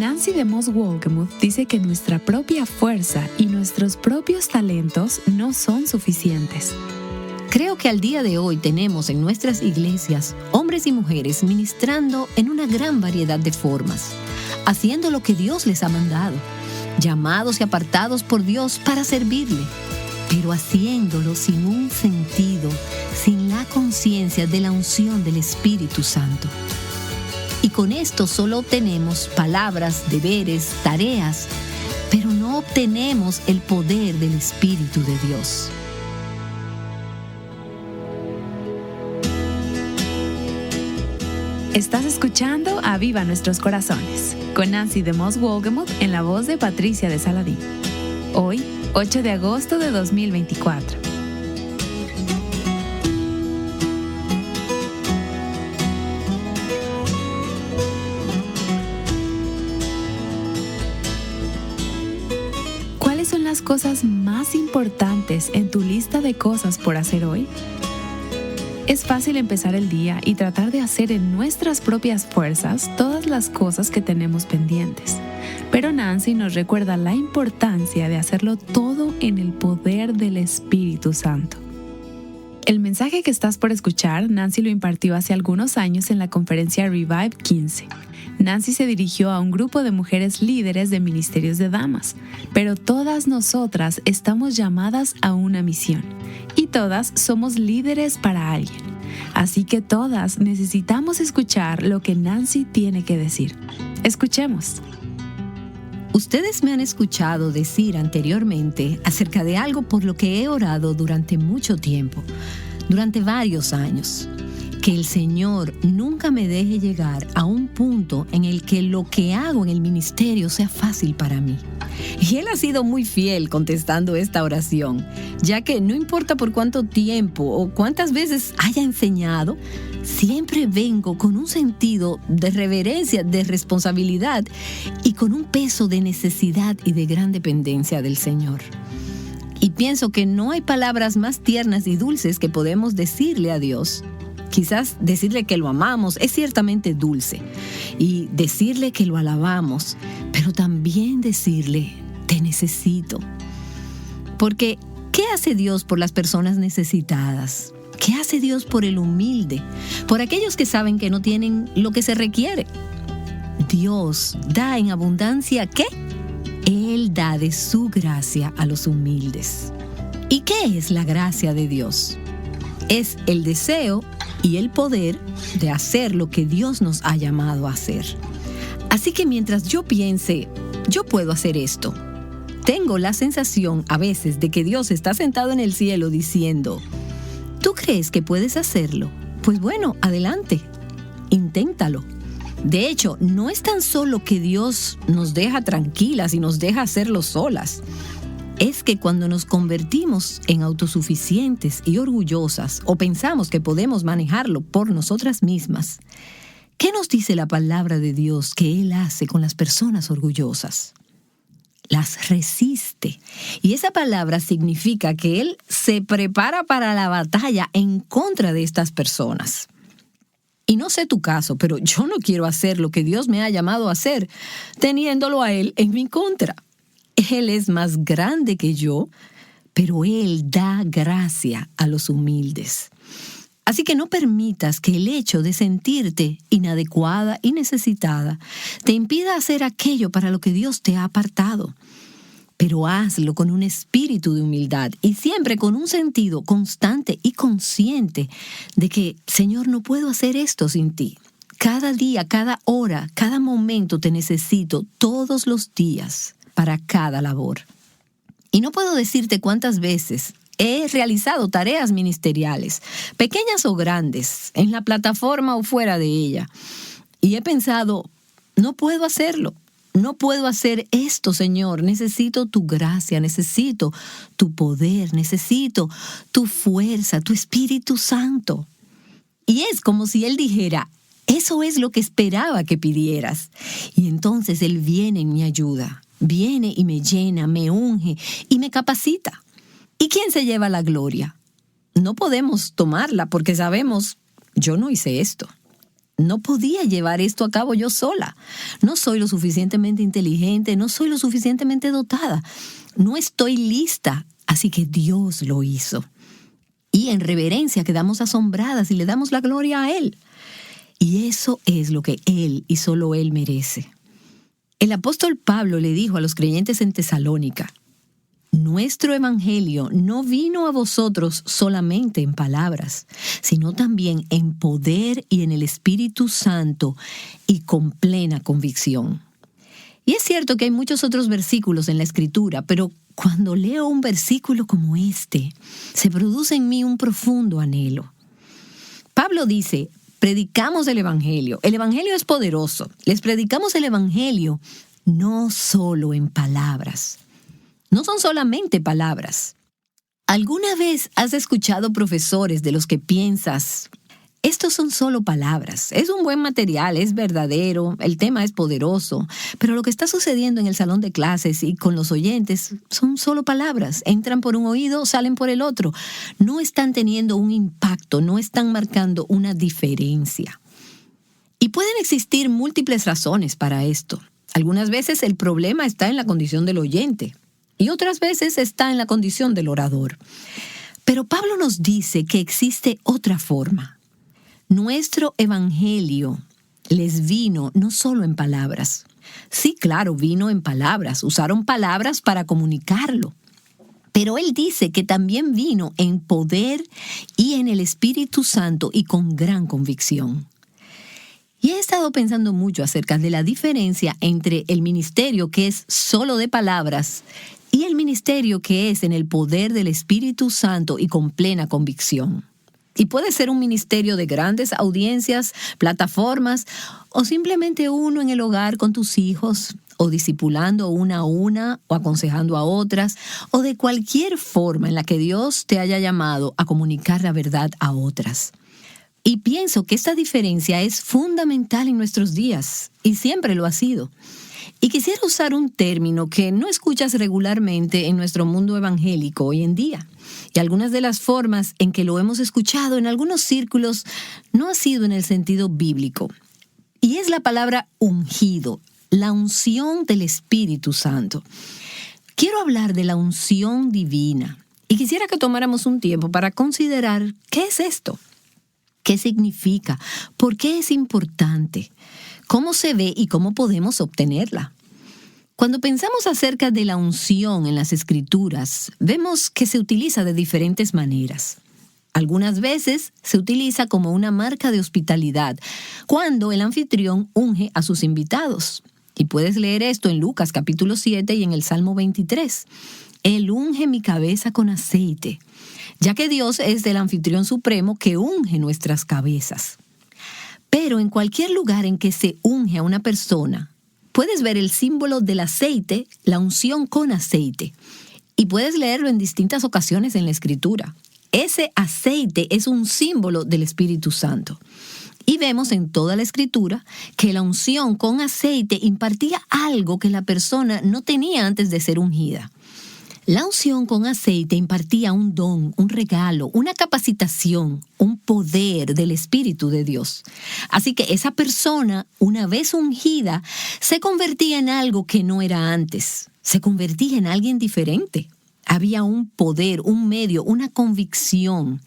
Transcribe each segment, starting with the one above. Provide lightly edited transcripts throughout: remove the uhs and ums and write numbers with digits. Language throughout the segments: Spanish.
Nancy DeMoss Wolgemuth dice que nuestra propia fuerza y nuestros propios talentos no son suficientes. Creo que al día de hoy tenemos en nuestras iglesias hombres y mujeres ministrando en una gran variedad de formas, haciendo lo que Dios les ha mandado, llamados y apartados por Dios para servirle, pero haciéndolo sin un sentido, sin la conciencia de la unción del Espíritu Santo. Y con esto solo obtenemos palabras, deberes, tareas, pero no obtenemos el poder del Espíritu de Dios. Estás escuchando Aviva Nuestros Corazones, con Nancy DeMoss Wolgemuth en la voz de Patricia de Saladín. Hoy, 8 de agosto de 2024. ¿Cuáles son las cosas más importantes en tu lista de cosas por hacer hoy? Es fácil empezar el día y tratar de hacer en nuestras propias fuerzas todas las cosas que tenemos pendientes. Pero Nancy nos recuerda la importancia de hacerlo todo en el poder del Espíritu Santo. El mensaje que estás por escuchar, Nancy lo impartió hace algunos años en la conferencia Revive 15. Nancy se dirigió a un grupo de mujeres líderes de ministerios de damas, pero todas nosotras estamos llamadas a una misión y todas somos líderes para alguien. Así que todas necesitamos escuchar lo que Nancy tiene que decir. Escuchemos. Ustedes me han escuchado decir anteriormente acerca de algo por lo que he orado durante mucho tiempo, durante varios años. Que el Señor nunca me deje llegar a un punto en el que lo que hago en el ministerio sea fácil para mí. Y Él ha sido muy fiel contestando esta oración, ya que no importa por cuánto tiempo o cuántas veces haya enseñado, siempre vengo con un sentido de reverencia, de responsabilidad y con un peso de necesidad y de gran dependencia del Señor. Y pienso que no hay palabras más tiernas y dulces que podemos decirle a Dios. Quizás decirle que lo amamos es ciertamente dulce y decirle que lo alabamos, pero también decirle, te necesito. Porque, ¿qué hace Dios por las personas necesitadas? ¿Qué hace Dios por el humilde? Por aquellos que saben que no tienen lo que se requiere. Dios da en abundancia, ¿qué? Él da de su gracia a los humildes. ¿Y qué es la gracia de Dios? Es el deseo y el poder de hacer lo que Dios nos ha llamado a hacer. Así que mientras yo piense, yo puedo hacer esto, tengo la sensación a veces de que Dios está sentado en el cielo diciendo, ¿tú crees que puedes hacerlo? Pues bueno, adelante, inténtalo. De hecho, no es tan solo que Dios nos deja tranquilas y nos deja hacerlo solas. Es que cuando nos convertimos en autosuficientes y orgullosas o pensamos que podemos manejarlo por nosotras mismas, ¿qué nos dice la palabra de Dios que Él hace con las personas orgullosas? Las resiste. Y esa palabra significa que Él se prepara para la batalla en contra de estas personas. Y no sé tu caso, pero yo no quiero hacer lo que Dios me ha llamado a hacer, teniéndolo a Él en mi contra. Él es más grande que yo, pero Él da gracia a los humildes. Así que no permitas que el hecho de sentirte inadecuada y necesitada te impida hacer aquello para lo que Dios te ha apartado. Pero hazlo con un espíritu de humildad y siempre con un sentido constante y consciente de que, Señor, no puedo hacer esto sin ti. Cada día, cada hora, cada momento te necesito todos los días para cada labor. Y no puedo decirte cuántas veces he realizado tareas ministeriales, pequeñas o grandes, en la plataforma o fuera de ella. Y he pensado, no puedo hacerlo. No puedo hacer esto, Señor. Necesito tu gracia, necesito tu poder, necesito tu fuerza, tu Espíritu Santo. Y es como si Él dijera, eso es lo que esperaba que pidieras. Y entonces Él viene y me ayuda, viene y me llena, me unge y me capacita. ¿Y quién se lleva la gloria? No podemos tomarla porque sabemos, yo no hice esto. No podía llevar esto a cabo yo sola. No soy lo suficientemente inteligente, no soy lo suficientemente dotada. No estoy lista, así que Dios lo hizo. Y en reverencia quedamos asombradas y le damos la gloria a Él. Y eso es lo que Él y solo Él merece. El apóstol Pablo le dijo a los creyentes en Tesalónica: nuestro evangelio no vino a vosotros solamente en palabras, sino también en poder y en el Espíritu Santo y con plena convicción. Y es cierto que hay muchos otros versículos en la Escritura, pero cuando leo un versículo como este, se produce en mí un profundo anhelo. Pablo dice: predicamos el Evangelio. El Evangelio es poderoso. Les predicamos el Evangelio no solo en palabras. No son solamente palabras. ¿Alguna vez has escuchado profesores de los que piensas: estos son solo palabras, es un buen material, es verdadero, el tema es poderoso, pero lo que está sucediendo en el salón de clases y con los oyentes son solo palabras, entran por un oído, salen por el otro, no están teniendo un impacto, no están marcando una diferencia? Y pueden existir múltiples razones para esto. Algunas veces el problema está en la condición del oyente y otras veces está en la condición del orador. Pero Pablo nos dice que existe otra forma. Nuestro evangelio les vino no solo en palabras. Sí, claro, vino en palabras. Usaron palabras para comunicarlo. Pero él dice que también vino en poder y en el Espíritu Santo y con gran convicción. Y he estado pensando mucho acerca de la diferencia entre el ministerio que es solo de palabras y el ministerio que es en el poder del Espíritu Santo y con plena convicción. Y puede ser un ministerio de grandes audiencias, plataformas, o simplemente uno en el hogar con tus hijos, o discipulando una a una, o aconsejando a otras, o de cualquier forma en la que Dios te haya llamado a comunicar la verdad a otras. Y pienso que esta diferencia es fundamental en nuestros días, y siempre lo ha sido. Y quisiera usar un término que no escuchas regularmente en nuestro mundo evangélico hoy en día. Y algunas de las formas en que lo hemos escuchado en algunos círculos no ha sido en el sentido bíblico. Y es la palabra ungido, la unción del Espíritu Santo. Quiero hablar de la unción divina. Y quisiera que tomáramos un tiempo para considerar qué es esto. ¿Qué significa? ¿Por qué es importante? ¿Cómo se ve y cómo podemos obtenerla? Cuando pensamos acerca de la unción en las Escrituras, vemos que se utiliza de diferentes maneras. Algunas veces se utiliza como una marca de hospitalidad, cuando el anfitrión unge a sus invitados. Y puedes leer esto en Lucas capítulo 7 y en el Salmo 23. Él unge mi cabeza con aceite, ya que Dios es el anfitrión supremo que unge nuestras cabezas. Pero en cualquier lugar en que se unge a una persona, puedes ver el símbolo del aceite, la unción con aceite. Y puedes leerlo en distintas ocasiones en la Escritura. Ese aceite es un símbolo del Espíritu Santo. Y vemos en toda la Escritura que la unción con aceite impartía algo que la persona no tenía antes de ser ungida. La unción con aceite impartía un don, un regalo, una capacitación, un poder del Espíritu de Dios. Así que esa persona, una vez ungida, se convertía en algo que no era antes. Se convertía en alguien diferente. Había un poder, un medio, una convicción.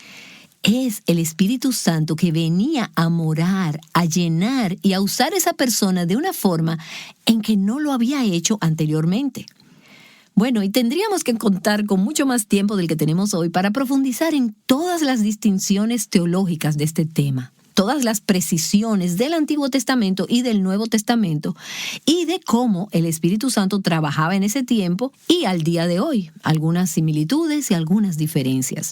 Es el Espíritu Santo que venía a morar, a llenar y a usar a esa persona de una forma en que no lo había hecho anteriormente. Bueno, y tendríamos que contar con mucho más tiempo del que tenemos hoy para profundizar en todas las distinciones teológicas de este tema, todas las precisiones del Antiguo Testamento y del Nuevo Testamento, y de cómo el Espíritu Santo trabajaba en ese tiempo y al día de hoy, algunas similitudes y algunas diferencias.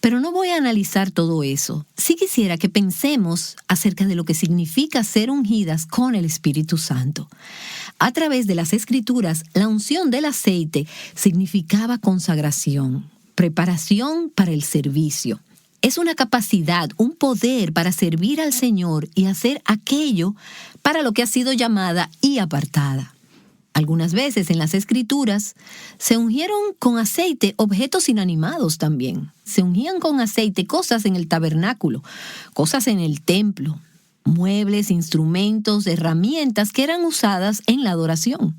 Pero no voy a analizar todo eso. Sí quisiera que pensemos acerca de lo que significa ser ungidas con el Espíritu Santo. A través de las Escrituras, la unción del aceite significaba consagración, preparación para el servicio. Es una capacidad, un poder para servir al Señor y hacer aquello para lo que ha sido llamada y apartada. Algunas veces en las Escrituras se ungieron con aceite objetos inanimados también. Se ungían con aceite cosas en el tabernáculo, cosas en el templo. muebles, instrumentos, herramientas que eran usadas en la adoración.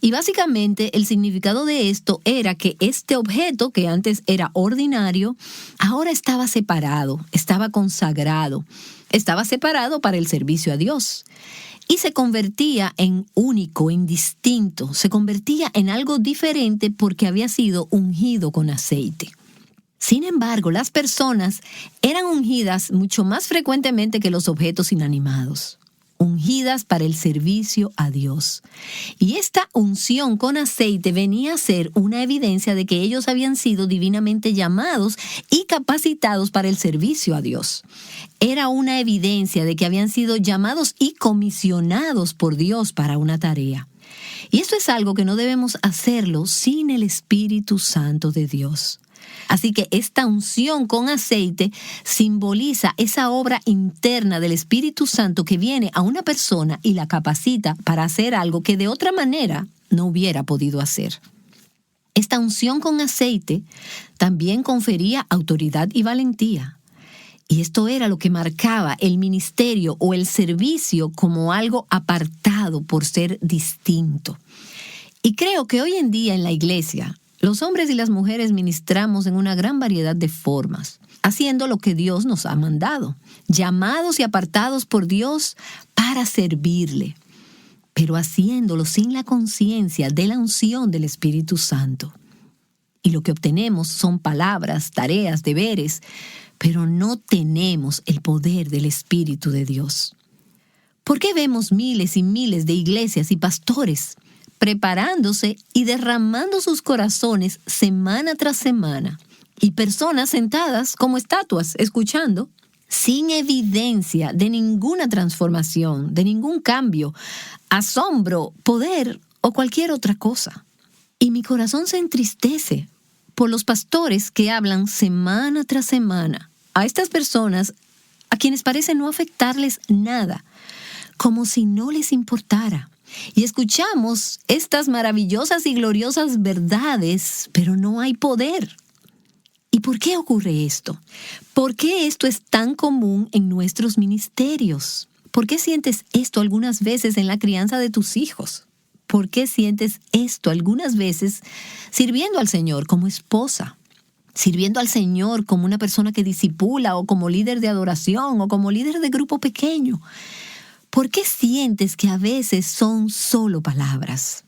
Y básicamente el significado de esto era que este objeto, que antes era ordinario, ahora estaba separado, estaba consagrado, estaba separado para el servicio a Dios. Y se convertía en único, en distinto, se convertía en algo diferente porque había sido ungido con aceite. Sin embargo, las personas eran ungidas mucho más frecuentemente que los objetos inanimados, ungidas para el servicio a Dios. Y esta unción con aceite venía a ser una evidencia de que ellos habían sido divinamente llamados y capacitados para el servicio a Dios. Era una evidencia de que habían sido llamados y comisionados por Dios para una tarea. Y esto es algo que no debemos hacerlo sin el Espíritu Santo de Dios. Así que esta unción con aceite simboliza esa obra interna del Espíritu Santo que viene a una persona y la capacita para hacer algo que de otra manera no hubiera podido hacer. Esta unción con aceite también confería autoridad y valentía. Y esto era lo que marcaba el ministerio o el servicio como algo apartado por ser distinto. Y creo que hoy en día en la iglesia, los hombres y las mujeres ministramos en una gran variedad de formas, haciendo lo que Dios nos ha mandado, llamados y apartados por Dios para servirle, pero haciéndolo sin la conciencia de la unción del Espíritu Santo. Y lo que obtenemos son palabras, tareas, deberes, pero no tenemos el poder del Espíritu de Dios. ¿Por qué vemos miles y miles de iglesias y pastores preparándose y derramando sus corazones semana tras semana, y personas sentadas como estatuas, escuchando, sin evidencia de ninguna transformación, de ningún cambio, asombro, poder o cualquier otra cosa? Y mi corazón se entristece por los pastores que hablan semana tras semana a estas personas a quienes parece no afectarles nada, como si no les importara. Y escuchamos estas maravillosas y gloriosas verdades, pero no hay poder. ¿Y por qué ocurre esto? ¿Por qué esto es tan común en nuestros ministerios? ¿Por qué sientes esto algunas veces en la crianza de tus hijos? ¿Por qué sientes esto algunas veces sirviendo al Señor como esposa? Sirviendo al Señor como una persona que discipula, o como líder de adoración, o como líder de grupo pequeño. ¿Por qué sientes que a veces son solo palabras?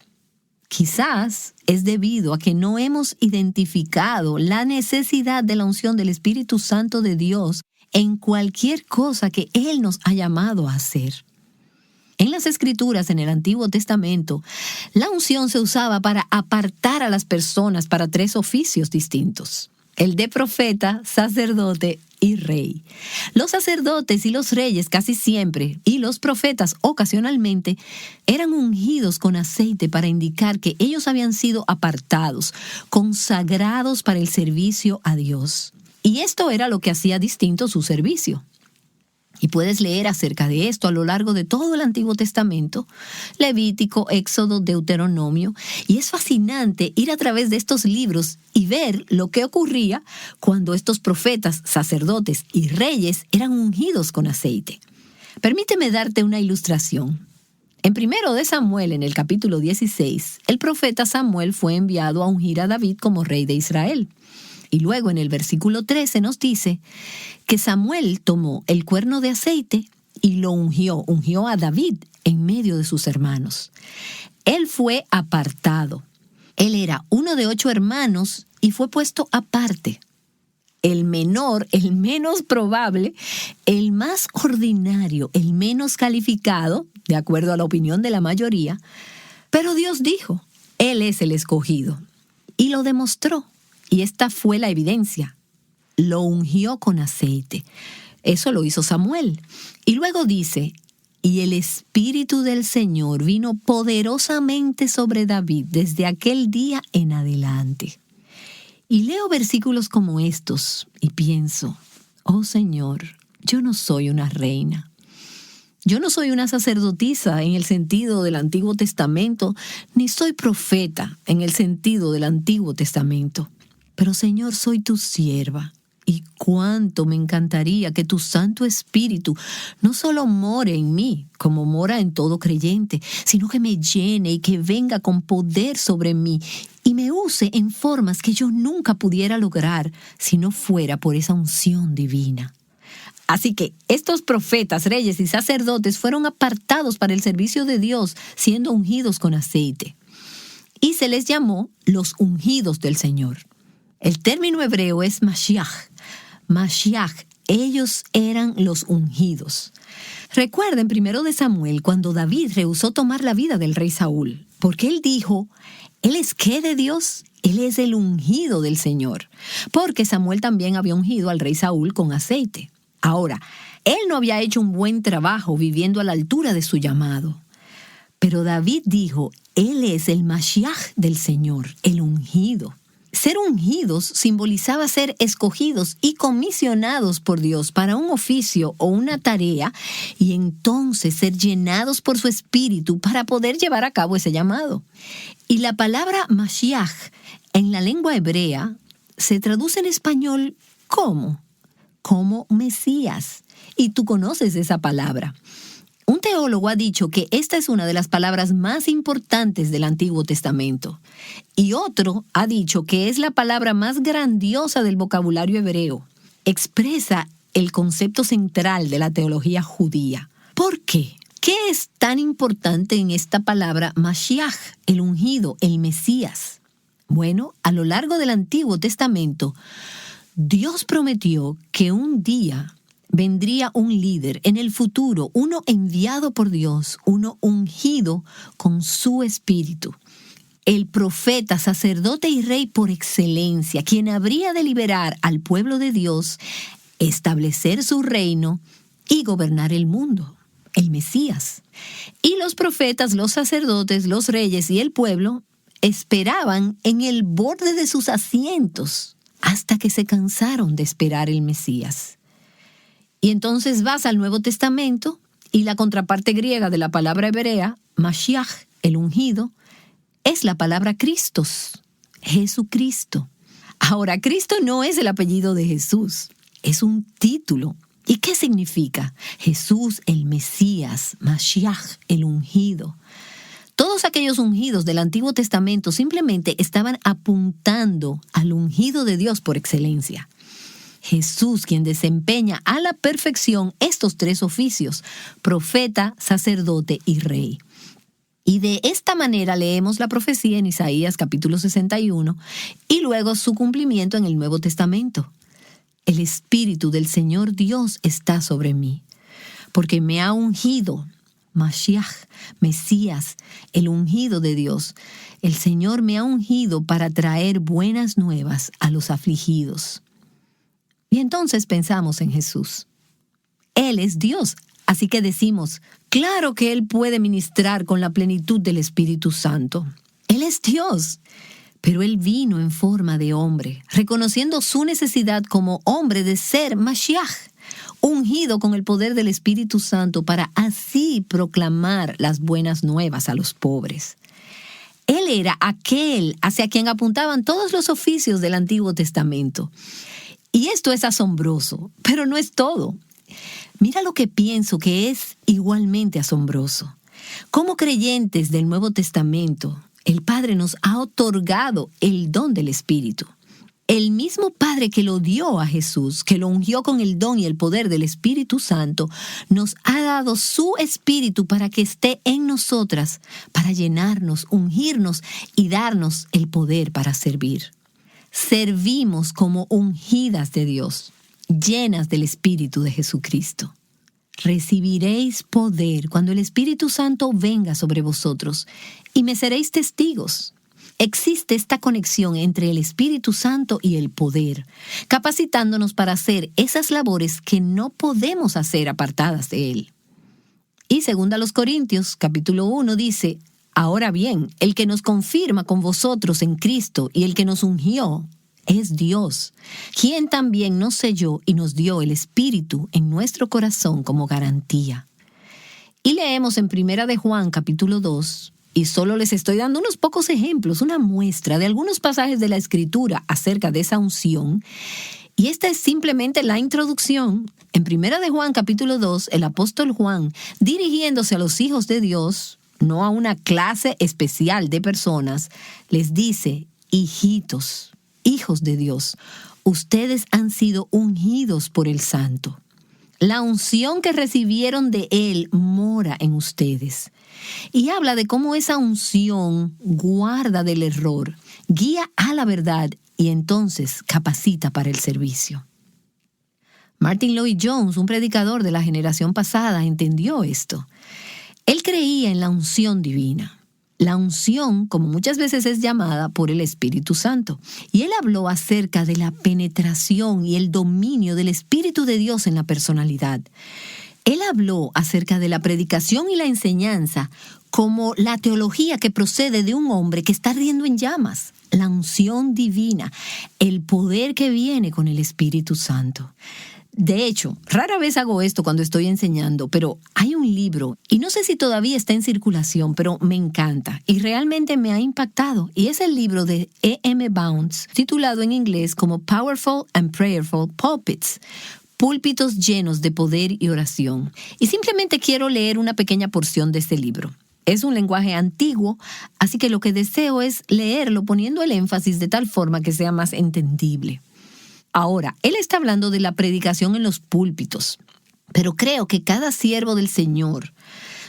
Quizás es debido a que no hemos identificado la necesidad de la unción del Espíritu Santo de Dios en cualquier cosa que Él nos ha llamado a hacer. En las Escrituras, en el Antiguo Testamento, la unción se usaba para apartar a las personas para 3 oficios distintos: el de profeta, sacerdote y rey. Los sacerdotes y los reyes casi siempre, y los profetas ocasionalmente, eran ungidos con aceite para indicar que ellos habían sido apartados, consagrados para el servicio a Dios. Y esto era lo que hacía distinto su servicio. Y puedes leer acerca de esto a lo largo de todo el Antiguo Testamento, Levítico, Éxodo, Deuteronomio, y es fascinante ir a través de estos libros y ver lo que ocurría cuando estos profetas, sacerdotes y reyes eran ungidos con aceite. Permíteme darte una ilustración. En 1 de Samuel, en el capítulo 16, el profeta Samuel fue enviado a ungir a David como rey de Israel. Y luego en el versículo 13 nos dice que Samuel tomó el cuerno de aceite y lo ungió a David en medio de sus hermanos. Él fue apartado. Él era uno de 8 hermanos y fue puesto aparte. El menor, el menos probable, el más ordinario, el menos calificado, de acuerdo a la opinión de la mayoría. Pero Dios dijo, Él es el escogido. Y lo demostró. Y esta fue la evidencia. Lo ungió con aceite. Eso lo hizo Samuel. Y luego dice, y el Espíritu del Señor vino poderosamente sobre David desde aquel día en adelante. Y leo versículos como estos y pienso, oh Señor, yo no soy una reina. Yo no soy una sacerdotisa en el sentido del Antiguo Testamento, ni soy profeta en el sentido del Antiguo Testamento. Pero Señor, soy tu sierva y cuánto me encantaría que tu Santo Espíritu no solo more en mí, como mora en todo creyente, sino que me llene y que venga con poder sobre mí y me use en formas que yo nunca pudiera lograr si no fuera por esa unción divina. Así que estos profetas, reyes y sacerdotes fueron apartados para el servicio de Dios, siendo ungidos con aceite. Y se les llamó los ungidos del Señor. El término hebreo es Mashiach. Mashiach, ellos eran los ungidos. Recuerden 1 Samuel cuando David rehusó tomar la vida del rey Saúl, porque él dijo, ¿él es qué de Dios? Él es el ungido del Señor, porque Samuel también había ungido al rey Saúl con aceite. Ahora, él no había hecho un buen trabajo viviendo a la altura de su llamado. Pero David dijo, él es el Mashiach del Señor, el ungido. Ser ungidos simbolizaba ser escogidos y comisionados por Dios para un oficio o una tarea y entonces ser llenados por su espíritu para poder llevar a cabo ese llamado. Y la palabra Mashiach en la lengua hebrea se traduce en español ¿cómo? Como Mesías. Y tú conoces esa palabra. Un teólogo ha dicho que esta es una de las palabras más importantes del Antiguo Testamento. Y otro ha dicho que es la palabra más grandiosa del vocabulario hebreo. Expresa el concepto central de la teología judía. ¿Por qué? ¿Qué es tan importante en esta palabra Mashiach, el ungido, el Mesías? Bueno, a lo largo del Antiguo Testamento, Dios prometió que un día vendría un líder en el futuro, uno enviado por Dios, uno ungido con su espíritu. El profeta, sacerdote y rey por excelencia, quien habría de liberar al pueblo de Dios, establecer su reino y gobernar el mundo, el Mesías. Y los profetas, los sacerdotes, los reyes y el pueblo esperaban en el borde de sus asientos hasta que se cansaron de esperar el Mesías. Y entonces vas al Nuevo Testamento y la contraparte griega de la palabra hebrea, Mashiach, el ungido, es la palabra Christos, Jesucristo. Ahora, Cristo no es el apellido de Jesús, es un título. ¿Y qué significa? Jesús, el Mesías, Mashiach, el ungido. Todos aquellos ungidos del Antiguo Testamento simplemente estaban apuntando al ungido de Dios por excelencia. Jesús, quien desempeña a la perfección estos tres oficios, profeta, sacerdote y rey. Y de esta manera leemos la profecía en Isaías capítulo 61 y luego su cumplimiento en el Nuevo Testamento. El Espíritu del Señor Dios está sobre mí, porque me ha ungido, Mashiach, Mesías, el ungido de Dios. El Señor me ha ungido para traer buenas nuevas a los afligidos. Y entonces pensamos en Jesús. Él es Dios, así que decimos, claro que Él puede ministrar con la plenitud del Espíritu Santo. Él es Dios, pero Él vino en forma de hombre, reconociendo su necesidad como hombre de ser Mashiach, ungido con el poder del Espíritu Santo para así proclamar las buenas nuevas a los pobres. Él era aquel hacia quien apuntaban todos los oficios del Antiguo Testamento. Y esto es asombroso, pero no es todo. Mira lo que pienso que es igualmente asombroso. Como creyentes del Nuevo Testamento, el Padre nos ha otorgado el don del Espíritu. El mismo Padre que lo dio a Jesús, que lo ungió con el don y el poder del Espíritu Santo, nos ha dado su Espíritu para que esté en nosotras, para llenarnos, ungirnos y darnos el poder para servir. Servimos como ungidas de Dios, llenas del Espíritu de Jesucristo. Recibiréis poder cuando el Espíritu Santo venga sobre vosotros y me seréis testigos. Existe esta conexión entre el Espíritu Santo y el poder, capacitándonos para hacer esas labores que no podemos hacer apartadas de Él. Y 2 Corintios, capítulo 1, dice, ahora bien, el que nos confirma con vosotros en Cristo y el que nos ungió es Dios, quien también nos selló y nos dio el Espíritu en nuestro corazón como garantía. Y leemos en 1 de Juan, capítulo 2, y solo les estoy dando unos pocos ejemplos, una muestra de algunos pasajes de la Escritura acerca de esa unción. Y esta es simplemente la introducción. En 1 de Juan, capítulo 2, el apóstol Juan, dirigiéndose a los hijos de Dios, no a una clase especial de personas, les dice: hijitos, hijos de Dios, ustedes han sido ungidos por el Santo. La unción que recibieron de Él mora en ustedes. Y habla de cómo esa unción guarda del error, guía a la verdad y entonces capacita para el servicio. Martin Lloyd-Jones, un predicador de la generación pasada, entendió esto. Él creía en la unción divina. La unción, como muchas veces es llamada, por el Espíritu Santo. Y él habló acerca de la penetración y el dominio del Espíritu de Dios en la personalidad. Él habló acerca de la predicación y la enseñanza como la teología que procede de un hombre que está ardiendo en llamas. La unción divina, el poder que viene con el Espíritu Santo. De hecho, rara vez hago esto cuando estoy enseñando, pero hay un libro, y no sé si todavía está en circulación, pero me encanta y realmente me ha impactado. Y es el libro de E.M. Bounds, titulado en inglés como Powerful and Prayerful Pulpits, Púlpitos llenos de poder y oración. Y simplemente quiero leer una pequeña porción de este libro. Es un lenguaje antiguo, así que lo que deseo es leerlo poniendo el énfasis de tal forma que sea más entendible. Ahora, él está hablando de la predicación en los púlpitos, pero creo que cada siervo del Señor,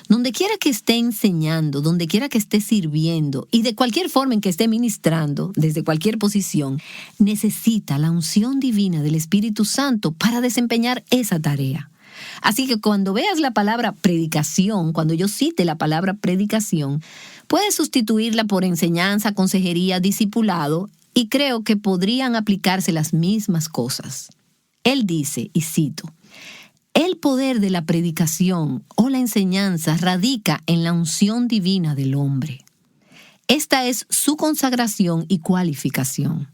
donde quiera que esté enseñando, donde quiera que esté sirviendo y de cualquier forma en que esté ministrando, desde cualquier posición, necesita la unción divina del Espíritu Santo para desempeñar esa tarea. Así que cuando veas la palabra predicación, cuando yo cite la palabra predicación, puedes sustituirla por enseñanza, consejería, discipulado, y creo que podrían aplicarse las mismas cosas. Él dice, y cito: el poder de la predicación o la enseñanza radica en la unción divina del hombre. Esta es su consagración y cualificación.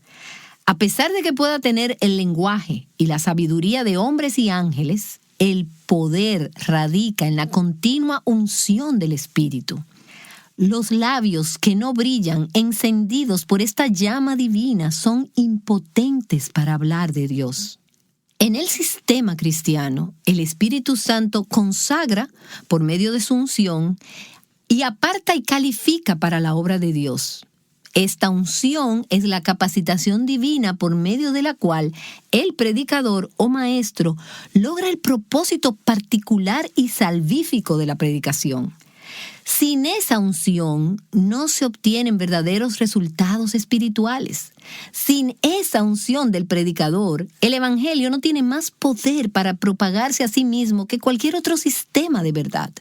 A pesar de que pueda tener el lenguaje y la sabiduría de hombres y ángeles, el poder radica en la continua unción del Espíritu. Los labios que no brillan, encendidos por esta llama divina, son impotentes para hablar de Dios. En el sistema cristiano, el Espíritu Santo consagra por medio de su unción y aparta y califica para la obra de Dios. Esta unción es la capacitación divina por medio de la cual el predicador o maestro logra el propósito particular y salvífico de la predicación. Sin esa unción no se obtienen verdaderos resultados espirituales. Sin esa unción del predicador, el evangelio no tiene más poder para propagarse a sí mismo que cualquier otro sistema de verdad.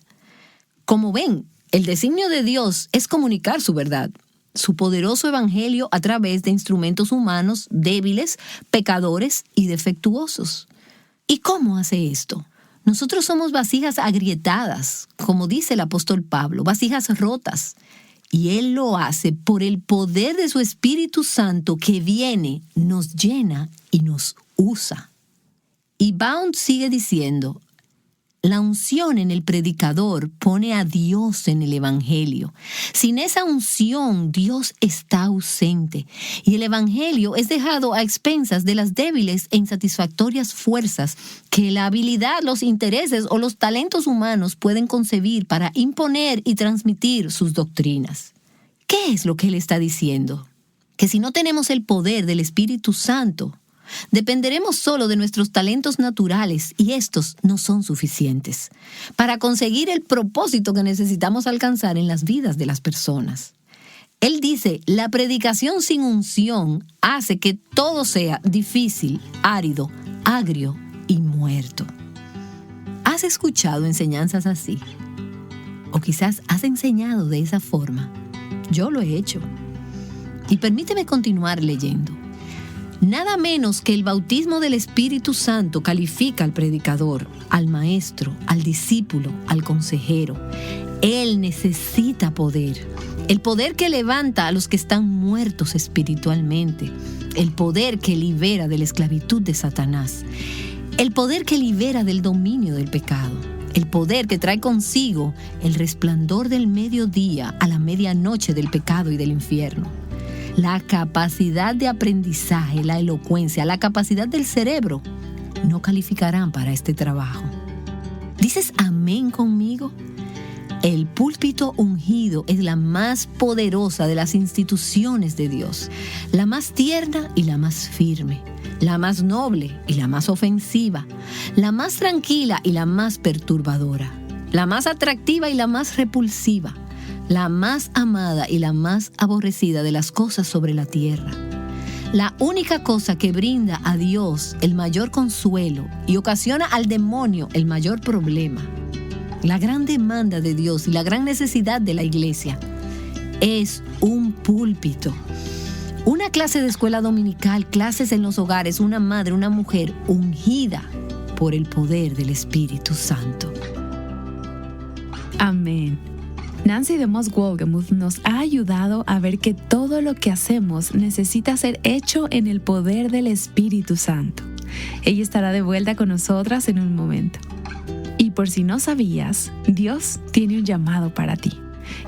Como ven, el designio de Dios es comunicar su verdad, su poderoso evangelio a través de instrumentos humanos débiles, pecadores y defectuosos. ¿Y cómo hace esto? Nosotros somos vasijas agrietadas, como dice el apóstol Pablo, vasijas rotas. Y Él lo hace por el poder de su Espíritu Santo que viene, nos llena y nos usa. Y Bound sigue diciendo: la unción en el predicador pone a Dios en el evangelio. Sin esa unción, Dios está ausente. Y el evangelio es dejado a expensas de las débiles e insatisfactorias fuerzas que la habilidad, los intereses o los talentos humanos pueden concebir para imponer y transmitir sus doctrinas. ¿Qué es lo que él está diciendo? Que si no tenemos el poder del Espíritu Santo, dependeremos solo de nuestros talentos naturales y estos no son suficientes para conseguir el propósito que necesitamos alcanzar en las vidas de las personas. Él dice, la predicación sin unción hace que todo sea difícil, árido, agrio y muerto. ¿Has escuchado enseñanzas así? O quizás has enseñado de esa forma. Yo lo he hecho. Y permíteme continuar leyendo. Nada menos que el bautismo del Espíritu Santo califica al predicador, al maestro, al discípulo, al consejero. Él necesita poder. El poder que levanta a los que están muertos espiritualmente. El poder que libera de la esclavitud de Satanás. El poder que libera del dominio del pecado. El poder que trae consigo el resplandor del mediodía a la medianoche del pecado y del infierno. la capacidad de aprendizaje, la elocuencia, la capacidad del cerebro, no calificarán para este trabajo. ¿Dices amén conmigo? El púlpito ungido es la más poderosa de las instituciones de Dios, la más tierna y la más firme, la más noble y la más ofensiva, la más tranquila y la más perturbadora, la más atractiva y la más repulsiva, la más amada y la más aborrecida de las cosas sobre la tierra. La única cosa que brinda a Dios el mayor consuelo y ocasiona al demonio el mayor problema. La gran demanda de Dios y la gran necesidad de la iglesia es un púlpito. Una clase de escuela dominical, clases en los hogares, una madre, una mujer ungida por el poder del Espíritu Santo. Amén. Nancy DeMoss Wolgemuth nos ha ayudado a ver que todo lo que hacemos necesita ser hecho en el poder del Espíritu Santo. Ella estará de vuelta con nosotras en un momento. Y por si no sabías, Dios tiene un llamado para ti.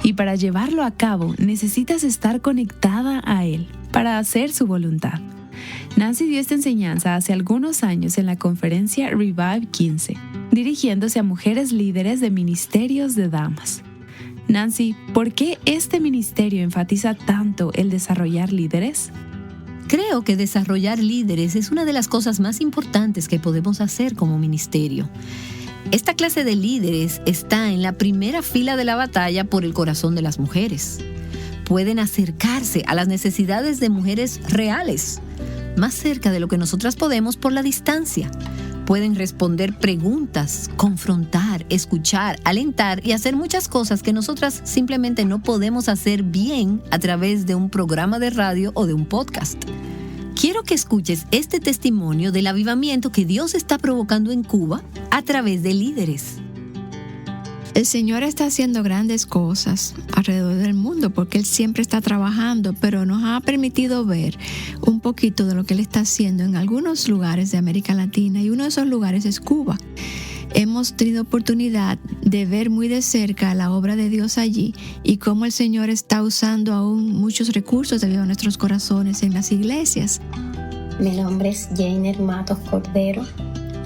Y para llevarlo a cabo necesitas estar conectada a Él para hacer su voluntad. Nancy dio esta enseñanza hace algunos años en la conferencia Revive 15, dirigiéndose a mujeres líderes de ministerios de damas. Nancy, ¿por qué este ministerio enfatiza tanto el desarrollar líderes? Creo que desarrollar líderes es una de las cosas más importantes que podemos hacer como ministerio. Esta clase de líderes está en la primera fila de la batalla por el corazón de las mujeres. Pueden acercarse a las necesidades de mujeres reales, más cerca de lo que nosotras podemos por la distancia. Pueden responder preguntas, confrontar, escuchar, alentar y hacer muchas cosas que nosotras simplemente no podemos hacer bien a través de un programa de radio o de un podcast. Quiero que escuches este testimonio del avivamiento que Dios está provocando en Cuba a través de líderes. El Señor está haciendo grandes cosas alrededor del mundo porque Él siempre está trabajando, pero nos ha permitido ver un poquito de lo que Él está haciendo en algunos lugares de América Latina, y uno de esos lugares es Cuba. Hemos tenido oportunidad de ver muy de cerca la obra de Dios allí y cómo el Señor está usando aún muchos recursos debido a nuestros corazones en las iglesias. Mi nombre es Jainer Matos Cordero,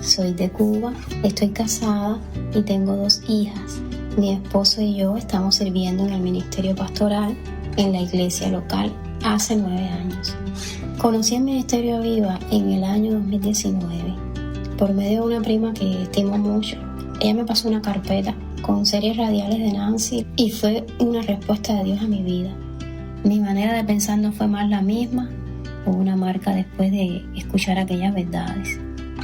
soy de Cuba, estoy casada y tengo 2 hijas. Mi esposo y yo estamos sirviendo en el ministerio pastoral en la iglesia local hace 9 años. Conocí el Ministerio Aviva en el año 2019 por medio de una prima que estimo mucho. Ella me pasó una carpeta con series radiales de Nancy y fue una respuesta de Dios a mi vida. Mi manera de pensar no fue más la misma, hubo una marca después de escuchar aquellas verdades.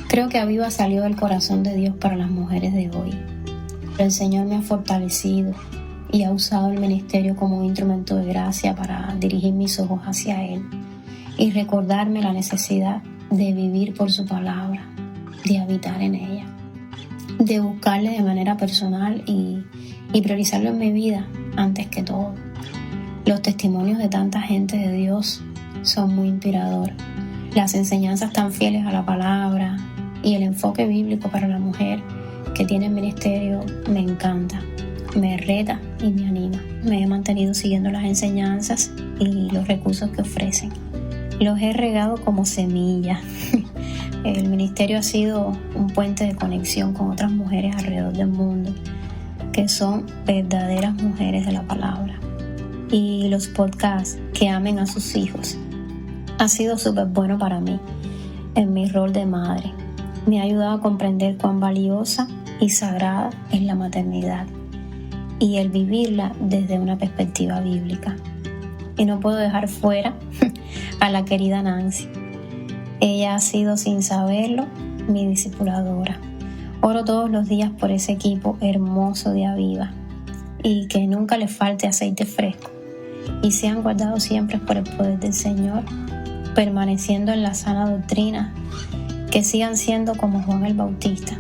Creo que Aviva salió del corazón de Dios para las mujeres de hoy. Pero el Señor me ha fortalecido y ha usado el ministerio como un instrumento de gracia para dirigir mis ojos hacia Él y recordarme la necesidad de vivir por su palabra, de habitar en ella, de buscarle de manera personal y priorizarlo en mi vida antes que todo. Los testimonios de tanta gente de Dios son muy inspiradores. Las enseñanzas tan fieles a la palabra y el enfoque bíblico para la mujer que tiene el ministerio me encanta, me reta y me anima. Me he mantenido siguiendo las enseñanzas y los recursos que ofrecen. Los he regado como semilla. El ministerio ha sido un puente de conexión con otras mujeres alrededor del mundo que son verdaderas mujeres de la palabra. Y los podcasts que amen a sus hijos ha sido súper bueno para mí en mi rol de madre. Me ha ayudado a comprender cuán valiosa y sagrada es la maternidad y el vivirla desde una perspectiva bíblica. Y no puedo dejar fuera a la querida Nancy. Ella ha sido, sin saberlo, mi discipuladora. Oro todos los días por ese equipo hermoso de Aviva y que nunca les falte aceite fresco y sean guardados siempre por el poder del Señor, permaneciendo en la sana doctrina, que sigan siendo como Juan el Bautista,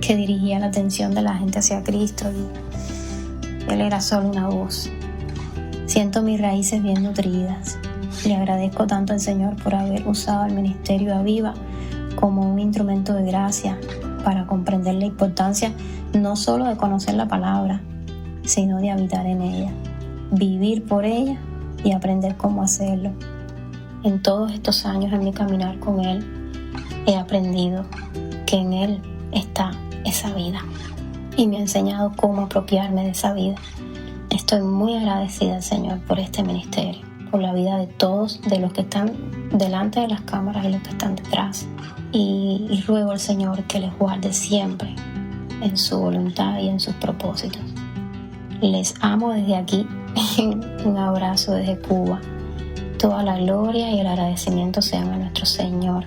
que dirigía la atención de la gente hacia Cristo y Él era solo una voz. Siento mis raíces bien nutridas. Le agradezco tanto al Señor por haber usado el ministerio Aviva como un instrumento de gracia para comprender la importancia no solo de conocer la palabra, sino de habitar en ella, vivir por ella y aprender cómo hacerlo En todos estos años en mi caminar con Él, he aprendido que en Él está esa vida y me ha enseñado cómo apropiarme de esa vida. Estoy muy agradecida al Señor por este ministerio, por la vida de todos, de los que están delante de las cámaras y los que están detrás. Y ruego al Señor que les guarde siempre en su voluntad y en sus propósitos. Les amo desde aquí, un abrazo desde Cuba. Toda la gloria y el agradecimiento sean a nuestro Señor.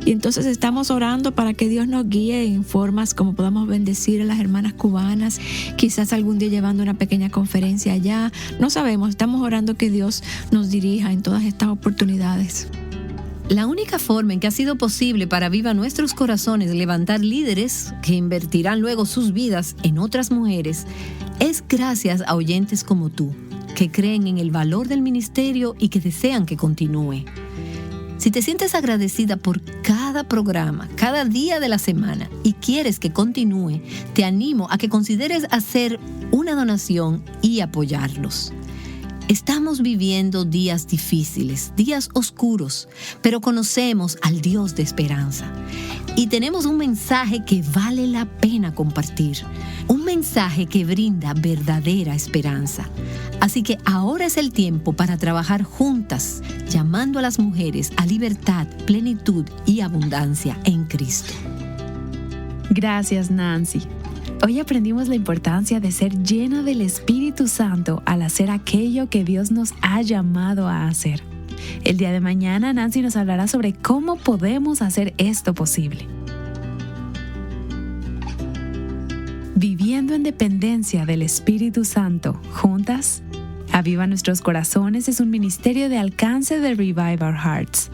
Y entonces estamos orando para que Dios nos guíe en formas como podamos bendecir a las hermanas cubanas, quizás algún día llevando una pequeña conferencia allá. No sabemos, estamos orando que Dios nos dirija en todas estas oportunidades. La única forma en que ha sido posible para Viva Nuestros Corazones levantar líderes que invertirán luego sus vidas en otras mujeres es gracias a oyentes como tú, que creen en el valor del ministerio y que desean que continúe. Si te sientes agradecida por cada programa, cada día de la semana y quieres que continúe, te animo a que consideres hacer una donación y apoyarlos. Estamos viviendo días difíciles, días oscuros, pero conocemos al Dios de esperanza. Y tenemos un mensaje que vale la pena compartir. Un mensaje que brinda verdadera esperanza. Así que ahora es el tiempo para trabajar juntas, llamando a las mujeres a libertad, plenitud y abundancia en Cristo. Gracias, Nancy. Hoy aprendimos la importancia de ser llena del Espíritu Santo al hacer aquello que Dios nos ha llamado a hacer. El día de mañana, Nancy nos hablará sobre cómo podemos hacer esto posible. Viviendo en dependencia del Espíritu Santo, juntas, Aviva Nuestros Corazones es un ministerio de alcance de Revive Our Hearts.